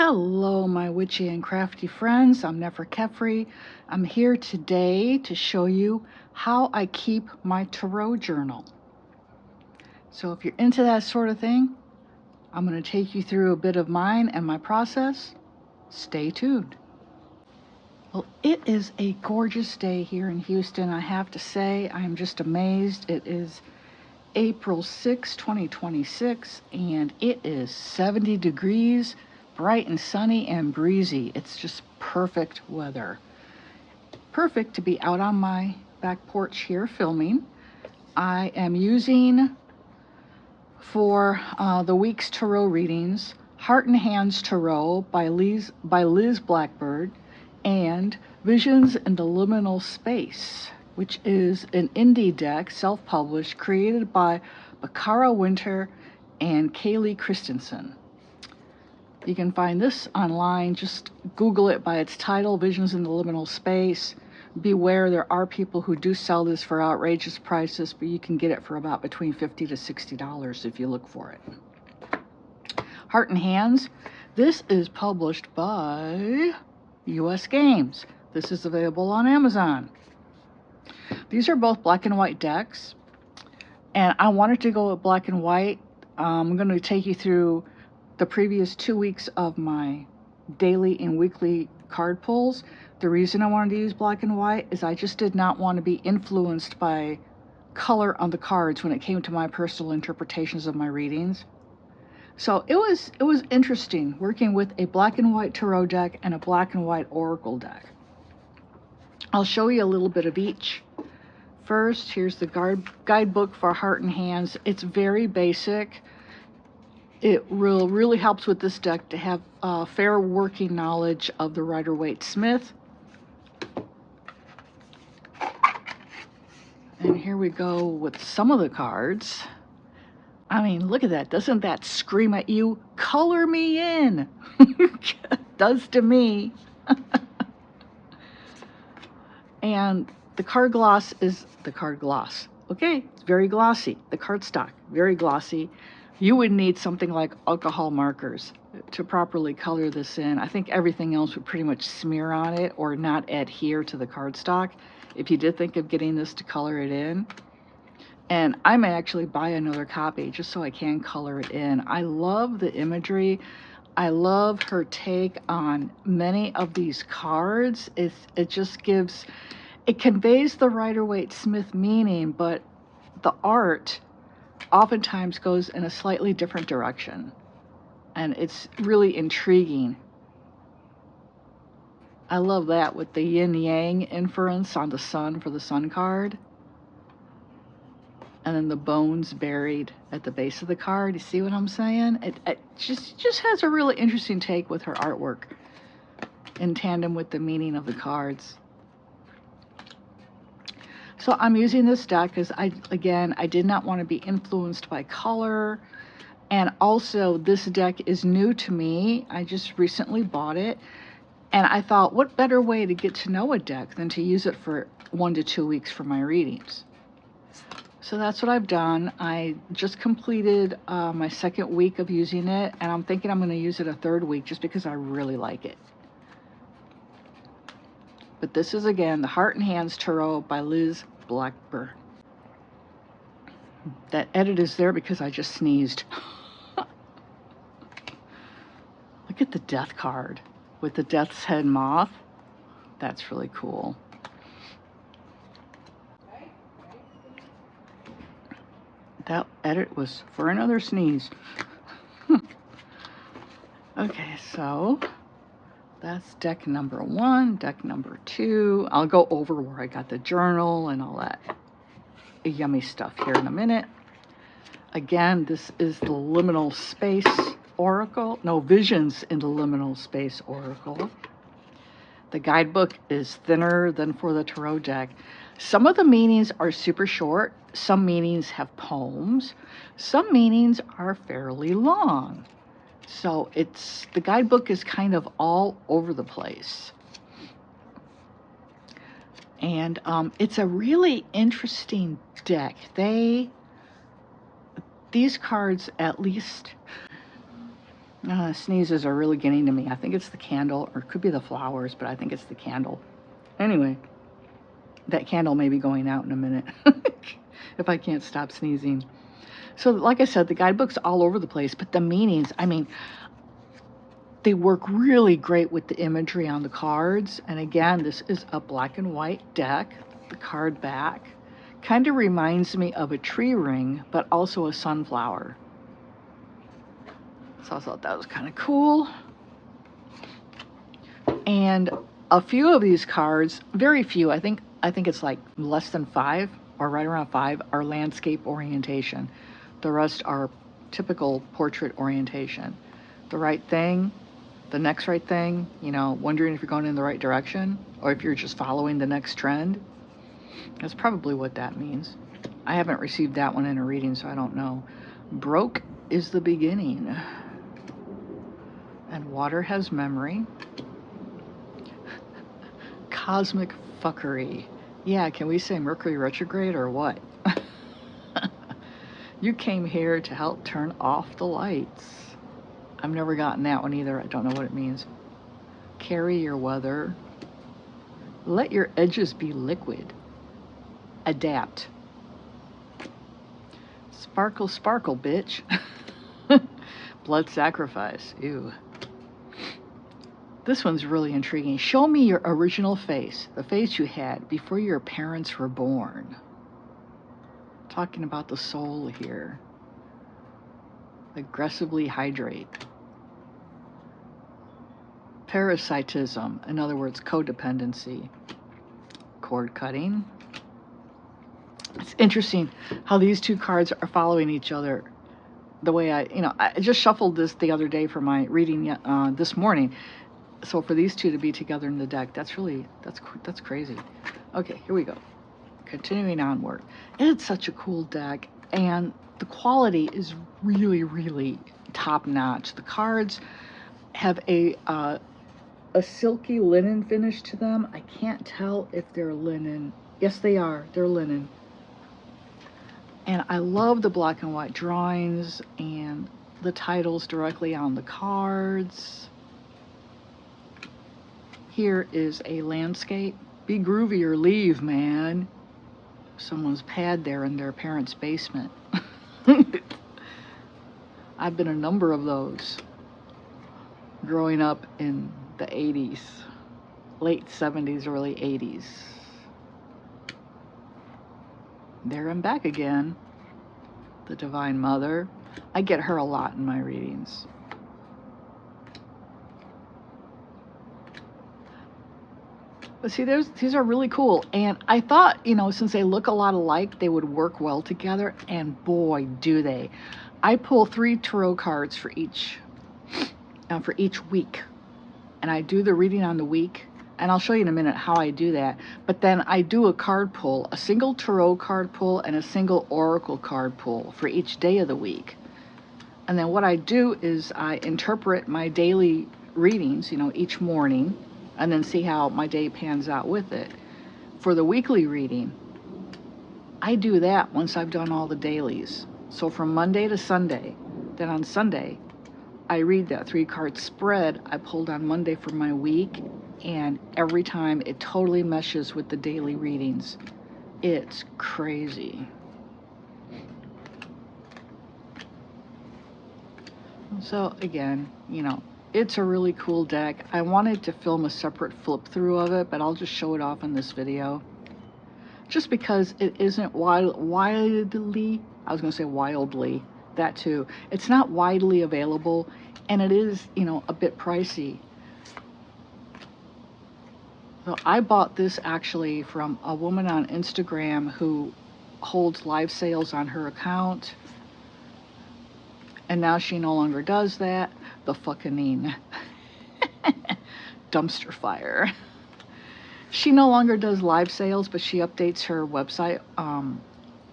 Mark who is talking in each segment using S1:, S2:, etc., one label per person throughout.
S1: Hello, my witchy and crafty friends. I'm Nefer Kefri. I'm here today to show you how I keep my tarot journal. So if you're into that sort of thing, I'm going to take you through a bit of mine and my process. Stay tuned. Well, it is a gorgeous day here in Houston. I have to say, I'm just amazed. It is April 6, 2026, and it is 70 degrees, bright and sunny and breezy. It's just perfect weather. Perfect to be out on my back porch here filming. I am using for the week's tarot readings Heart and Hands Tarot by Liz Blackbird and Visions in the Liminal Space, which is an indie deck, self-published, created by Bakara Winter and Kaylee Christensen. You can find this online. Just Google it by its title, Visions in the Liminal Space. Beware, there are people who do sell this for outrageous prices, but you can get it for about between $50 to $60 if you look for it. Heart and Hands. This is published by US Games. This is available on Amazon. These are both black and white decks, and I wanted to go with black and white. I'm going to take you through the previous 2 weeks of my daily and weekly card pulls. The reason I wanted to use black and white is I just did not want to be influenced by color on the cards when it came to my personal interpretations of my readings. So it was interesting working with a black and white tarot deck and a black and white oracle deck. I'll show you a little bit of each. First, here's the guidebook for Heart and Hands. It's very basic. It really helps with this deck to have fair working knowledge of the Rider-Waite-Smith. And here we go with some of the cards. I mean, look at that. Doesn't that scream at you? Color me in. Does to me. And the card gloss is the card gloss. Okay, it's very glossy. The cardstock, very glossy. You would need something like alcohol markers to properly color this in. I think everything else would pretty much smear on it or not adhere to the cardstock if you did think of getting this to color it in. And I may actually buy another copy just so I can color it in. I love the imagery. I love her take on many of these cards. It just gives, it conveys the Rider-Waite-Smith meaning, but the art oftentimes goes in a slightly different direction. And it's really intriguing. I love that with the yin-yang inference on the sun for the sun card. And then the bones buried at the base of the card. You see what I'm saying? It just has a really interesting take with her artwork in tandem with the meaning of the cards. So I'm using this deck because I did not want to be influenced by color. And also this deck is new to me. I just recently bought it. And I thought, what better way to get to know a deck than to use it for 1 to 2 weeks for my readings? So that's what I've done. I just completed my 2nd week of using it, and I'm thinking I'm going to use it a 3rd week just because I really like it. But this is, again, the Heart and Hands Tarot by Liz Blackbird. That edit is there because I just sneezed. Look at the Death card with the Death's Head moth. That's really cool. That edit was for another sneeze. Okay, so that's deck number 1, deck number 2. I'll go over where I got the journal and all that yummy stuff here in a minute. Again, this is the Liminal Space Oracle. No, Visions in the Liminal Space Oracle. The guidebook is thinner than for the tarot deck. Some of the meanings are super short. Some meanings have poems. Some meanings are fairly long. So the guidebook is kind of all over the place. And it's a really interesting deck. These cards, at least Sneezes are really getting to me. I think it's the candle, or it could be the flowers, but I think it's the candle. Anyway, that candle may be going out in a minute if I can't stop sneezing. So, like I said, the guidebook's all over the place, but the meanings, I mean, they work really great with the imagery on the cards. And again, this is a black and white deck. The card back kind of reminds me of a tree ring, but also a sunflower. So I thought that was kind of cool. And a few of these cards, very few, I think it's like less than 5 or right around 5 are landscape orientation. The rest are typical portrait orientation. The right thing, the next right thing, you know, wondering if you're going in the right direction or if you're just following the next trend. That's probably what that means. I haven't received that one in a reading, so I don't know. Broke is the beginning. And water has memory. Cosmic fuckery. Yeah, can we say Mercury retrograde or what? You came here to help turn off the lights. I've never gotten that one either. I don't know what it means. Carry your weather. Let your edges be liquid. Adapt. Sparkle, sparkle, bitch. Blood sacrifice. Ew. This one's really intriguing. Show me your original face, the face you had before your parents were born. Talking about the soul here. Aggressively hydrate. Parasitism, in other words, codependency. Cord cutting. It's interesting how these two cards are following each other. The way I just shuffled this the other day for my reading this morning. So for these two to be together in the deck, that's crazy. Okay, here we go. Continuing onward. It's such a cool deck, and the quality is really, really top notch. The cards have a silky linen finish to them. I can't tell if they're linen. Yes, they are. They're linen. And I love the black and white drawings and the titles directly on the cards. Here is a landscape. Be groovy or leave, man. Someone's pad there in their parents' basement. I've been a number of those growing up in the 80s, late 70s, early 80s. There and back again. The Divine Mother. I get her a lot in my readings. But see, these are really cool. And I thought, since they look a lot alike, they would work well together. And boy, do they. I pull 3 tarot cards for each week. And I do the reading on the week. And I'll show you in a minute how I do that. But then I do a card pull, a single tarot card pull and a single oracle card pull for each day of the week. And then what I do is I interpret my daily readings, each morning, and then see how my day pans out with it. For the weekly reading, I do that once I've done all the dailies. So from Monday to Sunday, then on Sunday, I read that 3-card spread I pulled on Monday for my week, and every time it totally meshes with the daily readings. It's crazy. So again, it's a really cool deck. I wanted to film a separate flip through of it, but I'll just show it off in this video. Just because it isn't wildly, I was going to say wildly, that too. It's not widely available, and it is, a bit pricey. So I bought this actually from a woman on Instagram who holds live sales on her account. And now she no longer does that. The fucking dumpster fire. She no longer does live sales, but she updates her website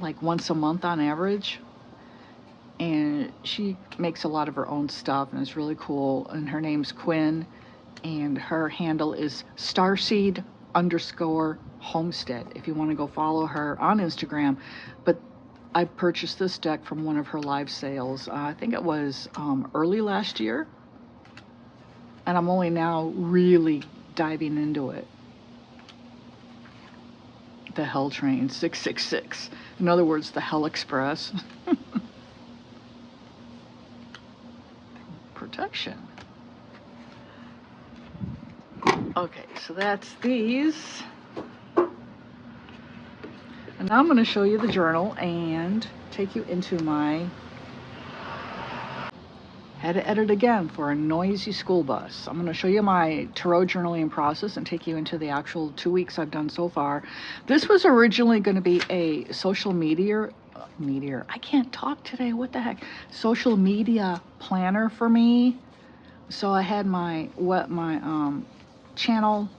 S1: like once a month on average. And she makes a lot of her own stuff, and it's really cool. And her name's Quinn, and her handle is Starseed_Homestead if you want to go follow her on Instagram. But I purchased this deck from one of her live sales. I think it was early last year. And I'm only now really diving into it. The Hell Train 666. In other words, the Hell Express. Protection. Okay, so that's these. And now I'm going to show you the journal and take you into my... Had to edit again for a noisy school bus. I'm going to show you my tarot journaling process and take you into the actual 2 weeks I've done so far. This was originally going to be a social media, I can't talk today, what the heck, social media planner for me. So I had my channel,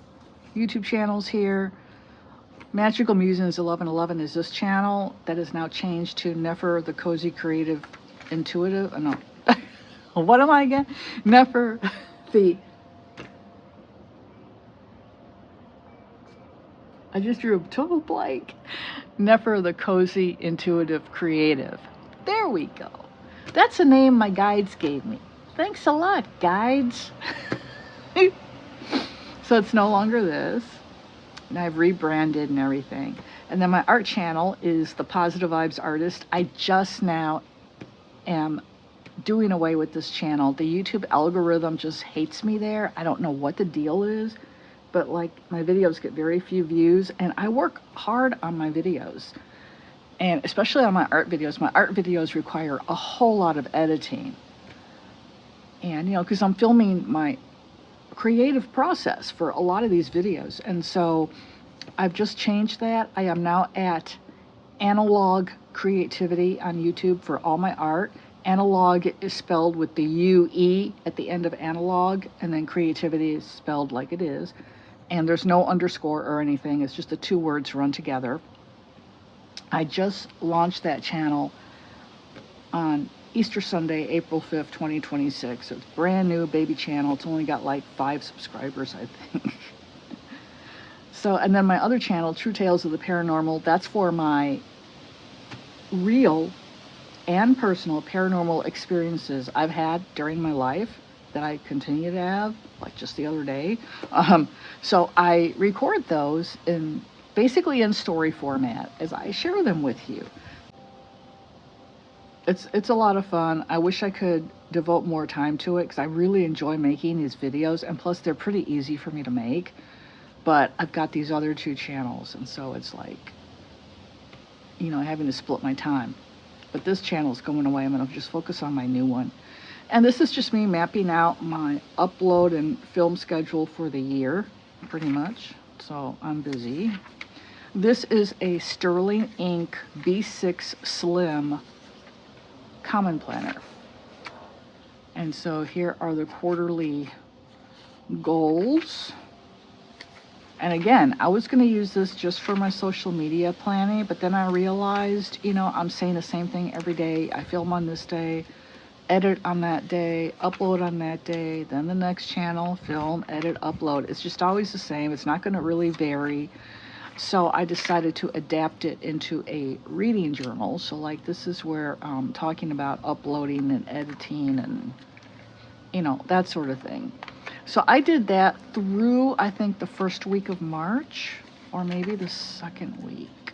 S1: YouTube channels here. Magical Musings 1111 is this channel that is now changed to Nefer the Cozy Creative Intuitive. No. What am I again? Nefer the... I just drew a total blank. Nefer the Cozy Intuitive Creative. There we go. That's a name my guides gave me. Thanks a lot, guides. So it's no longer this. And I've rebranded and everything. And then my art channel is the Positive Vibes Artist. I just now am doing away with this channel. The YouTube algorithm just hates me there. I don't know what the deal is, but like my videos get very few views, and I work hard on my videos, and especially on my art videos. My art videos require a whole lot of editing, and you know, because I'm filming my creative process for a lot of these videos, and so I've just changed that. I am now at Analog Creativity on YouTube for all my art. Analog is spelled with the UE at the end of analog, and then creativity is spelled like it is. And there's no underscore or anything. It's just the two words run together. I just launched that channel on Easter Sunday, April 5th, 2026. It's brand new baby channel. It's only got like 5 subscribers, I think. So, and then my other channel, True Tales of the Paranormal, that's for my real and personal paranormal experiences I've had during my life that I continue to have, like just the other day. So I record those basically in story format as I share them with you. It's a lot of fun. I wish I could devote more time to it because I really enjoy making these videos, and plus they're pretty easy for me to make. But I've got these other 2 channels, and so it's like, you know, having to split my time. But this channel is going away. I'm going to just focus on my new one. And this is just me mapping out my upload and film schedule for the year, pretty much. So I'm busy. This is a Sterling Ink B6 Slim Common Planner. And so here are the quarterly goals. And again, I was going to use this just for my social media planning, but then I realized, you know, I'm saying the same thing every day. I film on this day, edit on that day, upload on that day, then the next channel, film, edit, upload. It's just always the same. It's not going to really vary. So I decided to adapt it into a reading journal. So like this is where I'm talking about uploading and editing and, you know, that sort of thing. So I did that through, I think, the first week of March, or maybe the second week.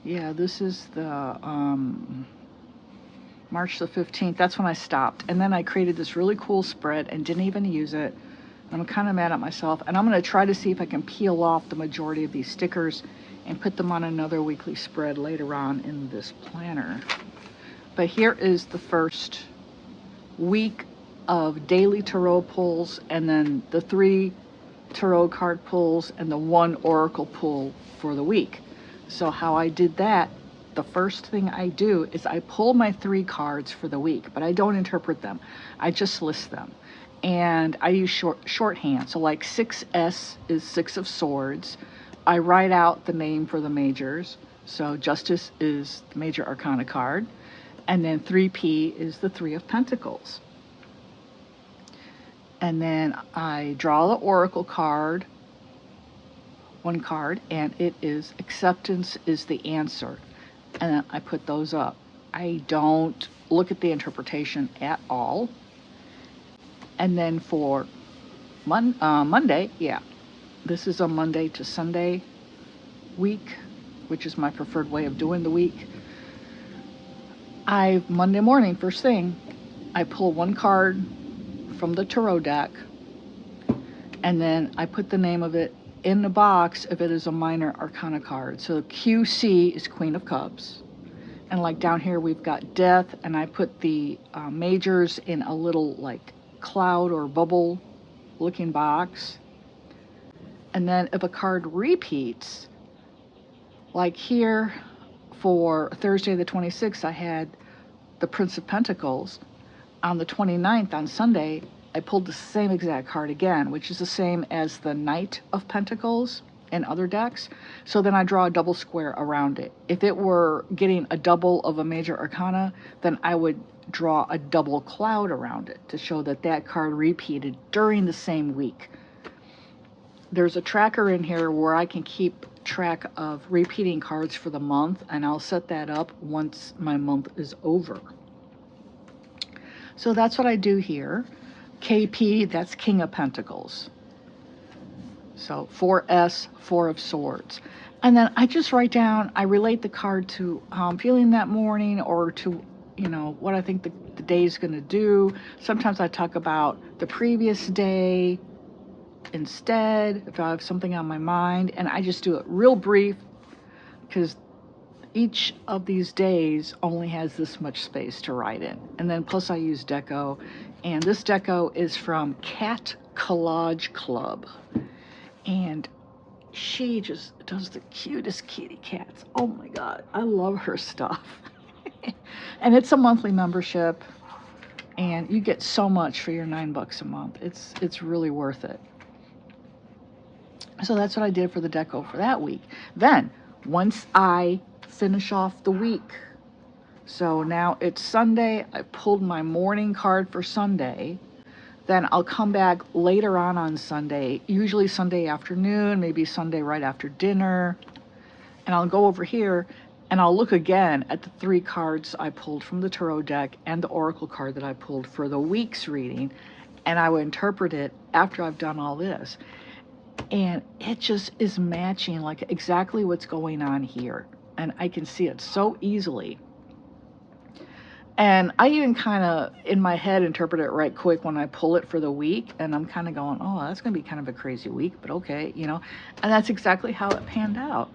S1: Yeah, this is the March the 15th. That's when I stopped. And then I created this really cool spread and didn't even use it. I'm kind of mad at myself. And I'm going to try to see if I can peel off the majority of these stickers and put them on another weekly spread later on in this planner. But here is the first week of daily tarot pulls, and then the 3 tarot card pulls and the 1 oracle pull for the week. So how I did that, the first thing I do is I pull my 3 cards for the week, but I don't interpret them. I just list them. And I use shorthand. So like 6S is 6 of Swords. I write out the name for the majors. So Justice is the major arcana card. And then 3P is the 3 of Pentacles. And then I draw the oracle card one card, and it is acceptance is the answer. And then I put those up. I don't look at the interpretation at all. And then for Monday, yeah, this is a Monday to Sunday week, which is my preferred way of doing the week. Monday morning, first thing, I pull one card from the tarot deck, and then I put the name of it in the box if it is a minor arcana card. So QC is Queen of Cups. And like down here, we've got Death, and I put the majors in a little like cloud or bubble looking box. And then if a card repeats, like here for Thursday the 26th, I had the Prince of Pentacles. On the 29th, on Sunday, I pulled the same exact card again, which is the same as the Knight of Pentacles in other decks. So then I draw a double square around it. If it were getting a double of a major arcana, then I would draw a double cloud around it to show that that card repeated during the same week. There's a tracker in here where I can keep track of repeating cards for the month, and I'll set that up once my month is over. So that's what I do here. KP, that's King of Pentacles. So 4S, Four of Swords. And then I just write down, I relate the card to how I'm feeling that morning, or to, you know, what I think the day is going to do. Sometimes I talk about the previous day instead, if I have something on my mind, and I just do it real brief, because each of these days only has this much space to write in. And then plus I use deco, and this deco is from Cat Collage Club, and she just does the cutest kitty cats. Oh my god, I love her stuff. And it's a monthly membership, and you get so much for your $9 a month. It's really worth it. So that's what I did for the deco for that week. Then once I finish off the week, so now it's Sunday, I pulled my morning card for Sunday. Then I'll come back later on Sunday, usually Sunday afternoon, maybe Sunday right after dinner, and I'll go over here and I'll look again at the 3 cards I pulled from the tarot deck and the oracle card that I pulled for the week's reading, and I will interpret it after I've done all this. And it just is matching like exactly what's going on here, and I can see it so easily. And I even kind of, in my head, interpret it right quick when I pull it for the week. And I'm kind of going, oh, that's going to be kind of a crazy week, but okay, you know. And that's exactly how it panned out.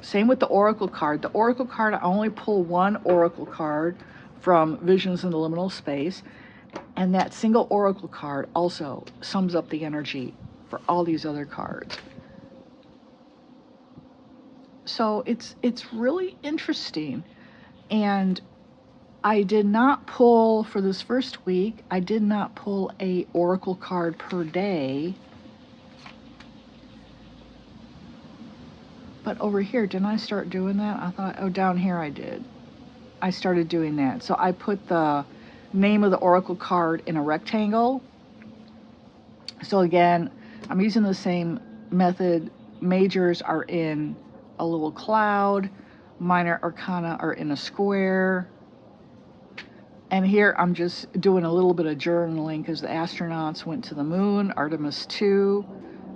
S1: Same with the oracle card. The oracle card, I only pull one oracle card from Visions in the Liminal Space. And that single oracle card also sums up the energy for all these other cards. So it's really interesting. And I did not pull, for this first week, I did not pull a oracle card per day. But over here, didn't I start doing that? I thought, oh, down here I did. I started doing that. So I put the name of the oracle card in a rectangle. So again, I'm using the same method. Majors are in a little cloud. Minor arcana are in a square. And here I'm just doing a little bit of journaling because the astronauts went to the moon, Artemis 2.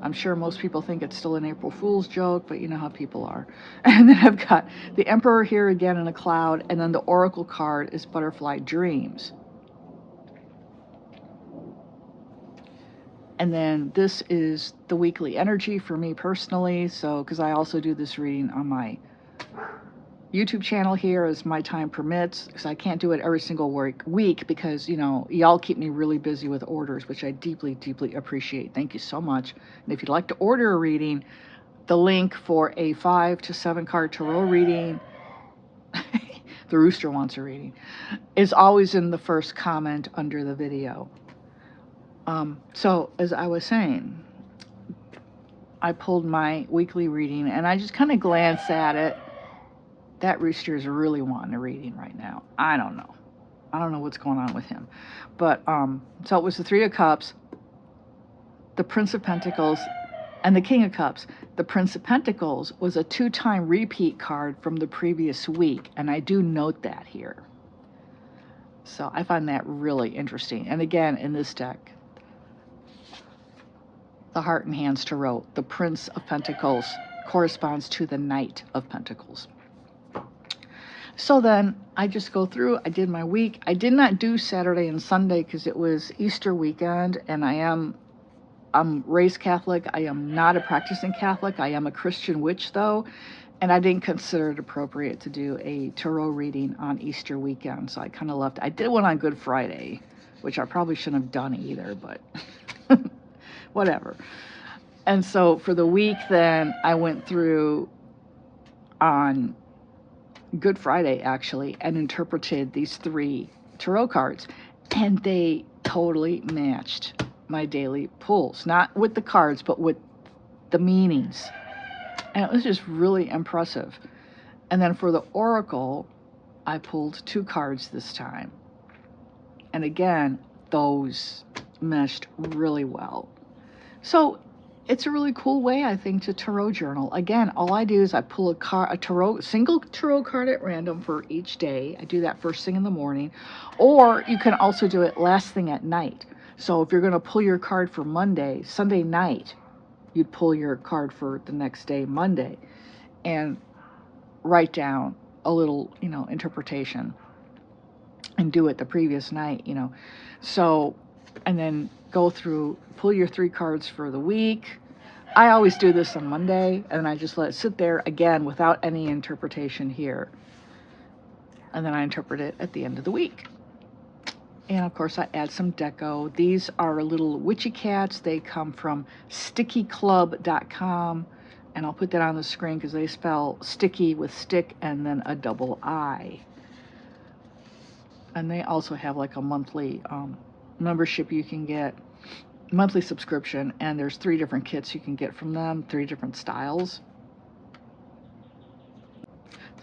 S1: I'm sure most people think it's still an April Fool's joke, but you know how people are. And then I've got the Emperor here again in a cloud, and then the oracle card is Butterfly Dreams. And then this is the weekly energy for me personally, so because I also do this reading on my YouTube channel here as my time permits, because I can't do it every single week because, you know, y'all keep me really busy with orders, which I deeply, deeply appreciate. Thank you so much. And if you'd like to order a reading, the link for a 5 to 7 card tarot reading, the rooster wants a reading, is always in the first comment under the video. So as I was saying, I pulled my weekly reading and I just kind of glanced at it. That rooster is really wanting a reading right now. I don't know. I don't know what's going on with him. But, so it was the 3 of Cups, the Prince of Pentacles, And the King of Cups, the Prince of Pentacles, was a 2-time repeat card from the previous week, and I do note that here. So I find that really interesting. And again, in this deck, the Heart and Hands Tarot, the Prince of Pentacles corresponds to the Knight of Pentacles. So then I just go through, I did my week. I did not do Saturday and Sunday because it was Easter weekend, and I'm raised Catholic. I am not a practicing Catholic. I am a Christian witch, though, and I didn't consider it appropriate to do a tarot reading on Easter weekend, so I kind of left. I did one on Good Friday, which I probably shouldn't have done either, but whatever. And so for the week, then I went through on Good Friday, actually, and interpreted these 3 tarot cards, and they totally matched my daily pulls, not with the cards, but with the meanings. And it was just really impressive. And then for the Oracle, I pulled 2 cards this time. And again, those meshed really well. So it's a really cool way, I think, to tarot journal. Again, all I do is I pull a single tarot card at random for each day. I do that first thing in the morning. Or you can also do it last thing at night. So if you're going to pull your card for Monday, Sunday night, you'd pull your card for the next day, Monday, and write down a little, interpretation and do it the previous night, So, and then go through, pull your 3 cards for the week. I always do this on Monday, and I just let it sit there again without any interpretation here. And then I interpret it at the end of the week. And of course I add some deco. These are little witchy cats. They come from stickyclub.com. And I'll put that on the screen because they spell sticky with stick and then a double I. And they also have like a monthly membership you can get, monthly subscription, and there's 3 different kits you can get from them, 3 different styles.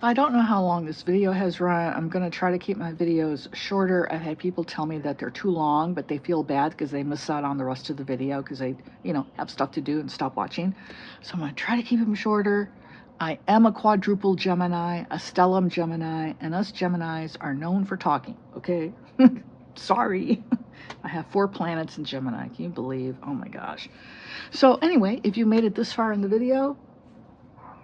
S1: I don't know how long this video has run. I'm going to try to keep my videos shorter. I've had people tell me that they're too long, but they feel bad because they miss out on the rest of the video because they, have stuff to do and stop watching. So I'm going to try to keep them shorter. I am a quadruple Gemini, a stellium Gemini, and us Geminis are known for talking, okay? Sorry. I have 4 planets in Gemini. Can you believe? Oh my gosh. So anyway, if you made it this far in the video,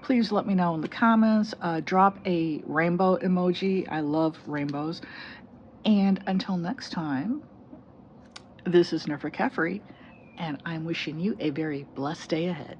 S1: please let me know in the comments. Drop a rainbow emoji. I love rainbows. And until next time, this is Neferkefri, and I'm wishing you a very blessed day ahead.